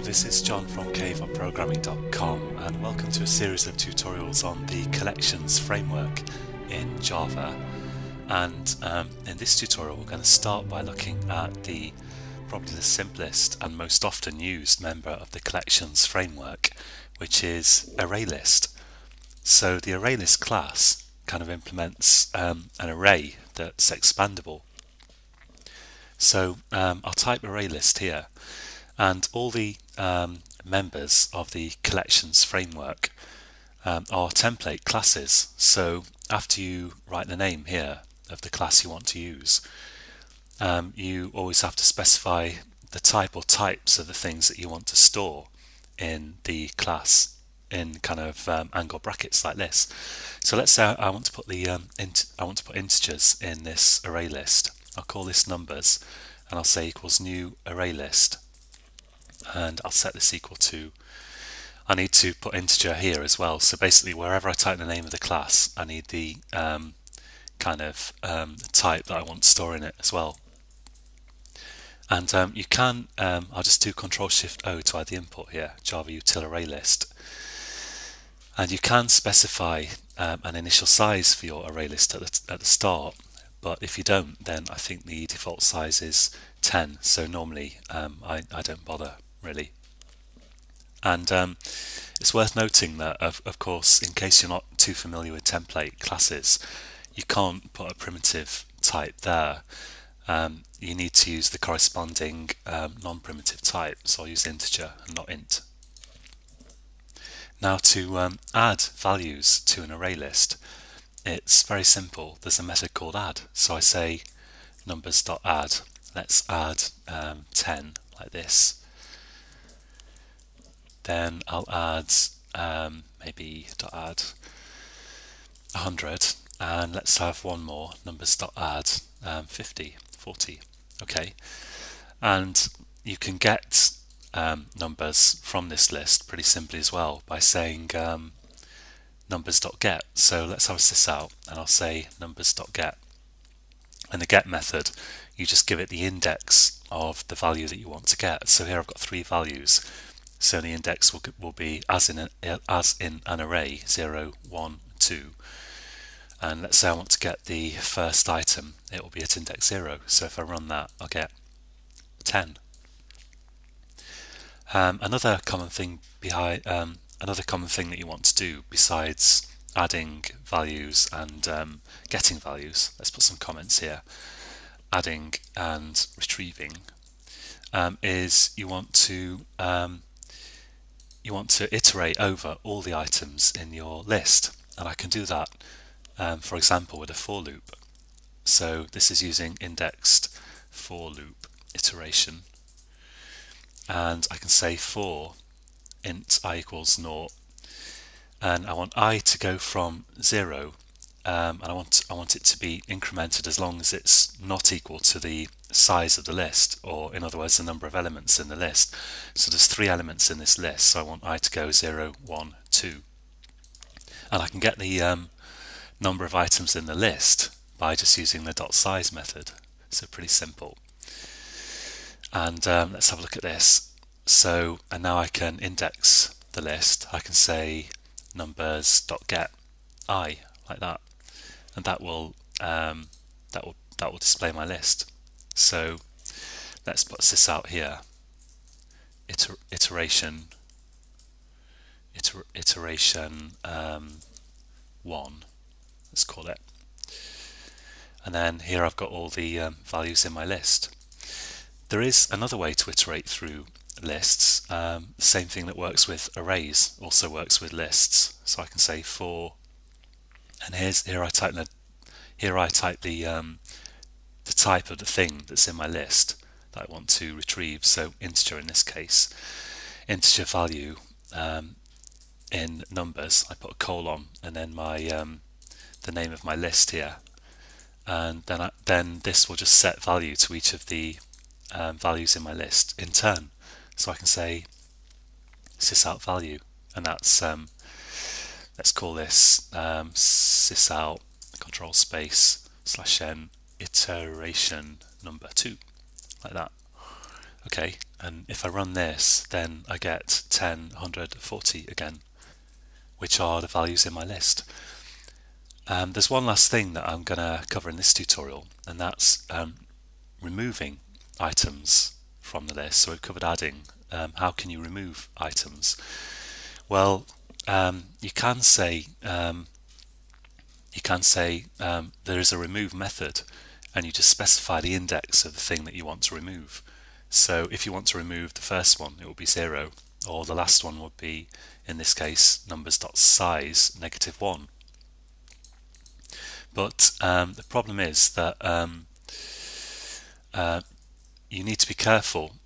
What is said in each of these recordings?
this is John from caveofprogramming.com and welcome to a series of tutorials on the collections framework in Java. And in this tutorial we're going to start by looking at probably the simplest and most often used member of the collections framework, which is ArrayList. So the ArrayList class kind of implements an array that's expandable. So I'll type ArrayList here, and all the members of the collections framework are template classes. So after you write the name here of the class you want to use, you always have to specify the type or types of the things that you want to store in the class in kind of angle brackets like this. So let's say I want to put integers in this array list. I'll call this numbers and I'll say equals new array list, and I'll set this equal to, I need to put integer here as well. So basically wherever I type the name of the class, I need the type that I want to store in it as well. And you can, I'll just do Control-Shift-O to add the input here, Java util array list. And you can specify an initial size for your array list at the start, but if you don't, then I think the default size is 10. So normally I don't bother really. And it's worth noting that, of course, in case you're not too familiar with template classes, you can't put a primitive type there. You need to use the corresponding non-primitive type, so I'll use integer and not int. Now to add values to an array list, it's very simple. There's a method called add. So I say numbers.add. Let's add 10 like this. Then I'll add maybe .add 100, and let's have one more, numbers.add 50, 40. Okay, and you can get numbers from this list pretty simply as well by saying numbers.get. So let's have this out, and I'll say numbers.get. And the get method, you just give it the index of the value that you want to get. So here I've got 3 values. So the index will be as in an array 0, 1, 2. And let's say I want to get the first item, it will be at index 0. So if I run that, I'll get 10. Another common thing that you want to do besides adding values and getting values, let's put some comments here, adding and retrieving, is you want to iterate over all the items in your list, and I can do that for example with a for loop. So this is using indexed for loop iteration, and I can say for int I equals 0, and I want I to go from 0, and I want it to be incremented as long as it's not equal to the size of the list, or in other words the number of elements in the list. So there's 3 elements in this list, so I want I to go 0, 1, 2, and I can get the number of items in the list by just using the .size method. So pretty simple. And let's have a look at this. So, and now I can index the list. I can say numbers.get I, like that, and that will display my list. So let's put this out here. Iteration 1. Let's call it. And then here I've got all the values in my list. There is another way to iterate through lists. The same thing that works with arrays also works with lists. So I can say for, and here I type the type of the thing that's in my list that I want to retrieve. So integer in this case, integer value in numbers. I put a colon and then my the name of my list here, and then this will just set value to each of the values in my list in turn. So I can say sysout value, and that's let's call this sysout control space /n iteration number 2, like that. Okay, and if I run this, then I get 10, 100, 40 again, which are the values in my list. There's one last thing that I'm going to cover in this tutorial, and that's removing items from the list. So we've covered adding. How can you remove items? Well, you can say there is a remove method, and you just specify the index of the thing that you want to remove. So if you want to remove the first one, it will be 0, or the last one would be, in this case, numbers.size -1. But the problem is that you need to be careful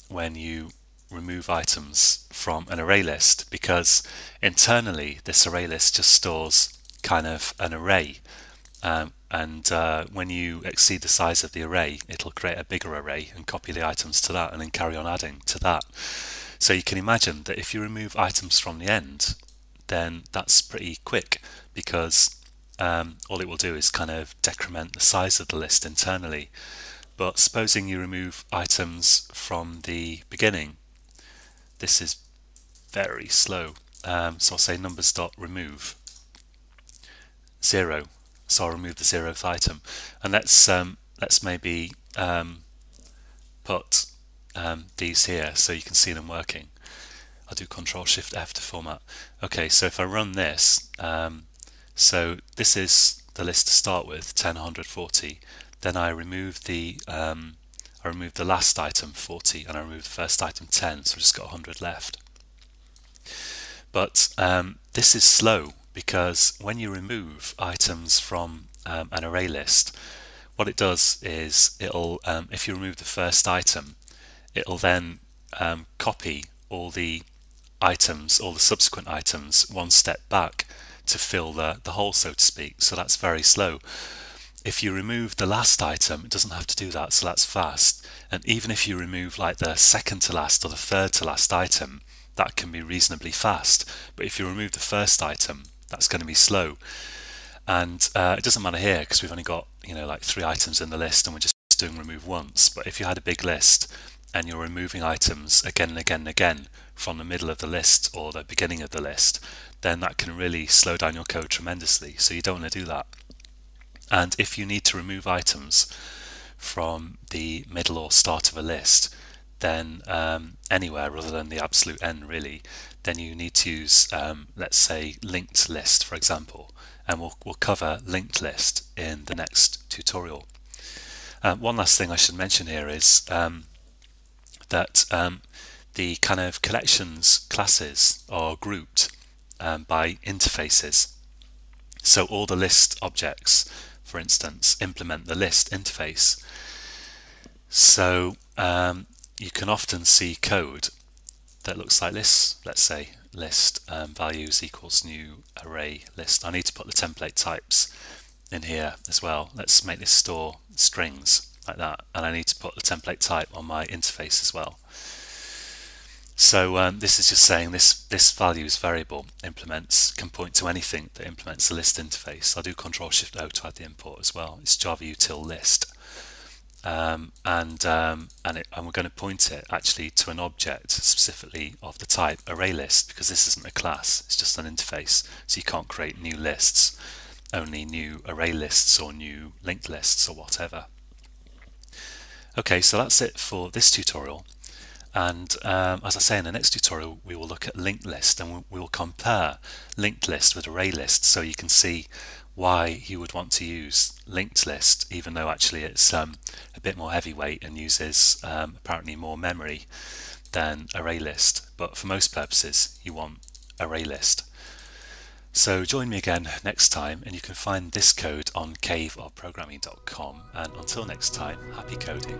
when you remove items from an array list, because internally this array list just stores kind of an array, and when you exceed the size of the array, it'll create a bigger array and copy the items to that and then carry on adding to that. So you can imagine that if you remove items from the end, then that's pretty quick, because all it will do is kind of decrement the size of the list internally. But supposing you remove items from the beginning, this is very slow. So I'll say numbers.remove 0. So I'll remove the 0th item, and let's maybe put these here so you can see them working. I'll do Control-Shift-F to format. Okay, so if I run this, so this is the list to start with, 10, 100, 40. Then I remove the last item, 40, and I remove the first item, 10. So I've just got 100 left. But this is slow, because when you remove items from an array list, what it does is it'll, if you remove the first item, it'll then copy all the items, all the subsequent items, one step back to fill the hole, so to speak. So that's very slow. If you remove the last item, it doesn't have to do that, so that's fast. And even if you remove like the second to last or the third to last item, that can be reasonably fast. But if you remove the first item, that's going to be slow. And it doesn't matter here, because we've only got, like 3 items in the list, and we're just doing remove once. But if you had a big list and you're removing items again and again and again from the middle of the list or the beginning of the list, then that can really slow down your code tremendously. So you don't want to do that. And if you need to remove items from the middle or start of a list, then anywhere other than the absolute end really, then you need to use, let's say, linked list, for example, and we'll cover linked list in the next tutorial. One last thing I should mention here is that the kind of collections classes are grouped by interfaces. So all the list objects, for instance, implement the list interface. So you can often see code that looks like this. Let's say list values equals new array list. I need to put the template types in here as well. Let's make this store strings like that, and I need to put the template type on my interface as well. So this is just saying this values variable can point to anything that implements the list interface. I'll do Control-Shift-O to add the import as well. It's Java util list, and we're going to point it actually to an object specifically of the type ArrayList, because this isn't a class, it's just an interface. So you can't create new lists, only new array lists or new linked lists or whatever. Okay, so that's it for this tutorial. And as I say, in the next tutorial we will look at linked list, and we will compare linked list with array list, so you can see why you would want to use linked list, even though actually it's a bit more heavyweight and uses apparently more memory than array list. But for most purposes you want array list. So join me again next time, and you can find this code on caveofprogramming.com. And until next time, happy coding.